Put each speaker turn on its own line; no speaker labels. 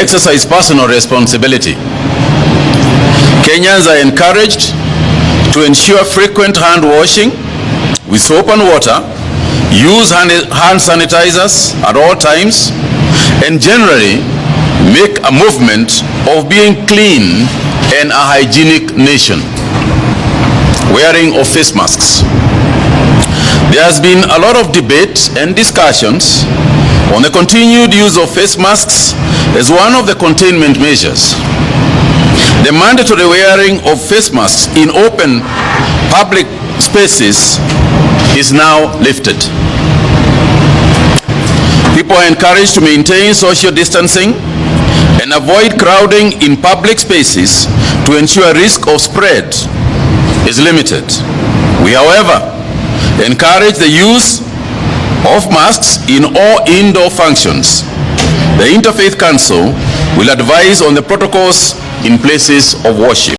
exercise personal responsibility. Kenyans are encouraged to ensure frequent hand washing with soap and water, use hand sanitizers at all times, and generally make a movement of being clean and a hygienic nation. Wearing of face masks. There has been a lot of debate and discussions on the continued use of face masks as one of the containment measures. The mandatory wearing of face masks in open public spaces is now lifted. People are encouraged to maintain social distancing and avoid crowding in public spaces to ensure risk of spread is limited. We, however, encourage the use of masks in all indoor functions. The Interfaith Council will advise on the protocols in places of worship.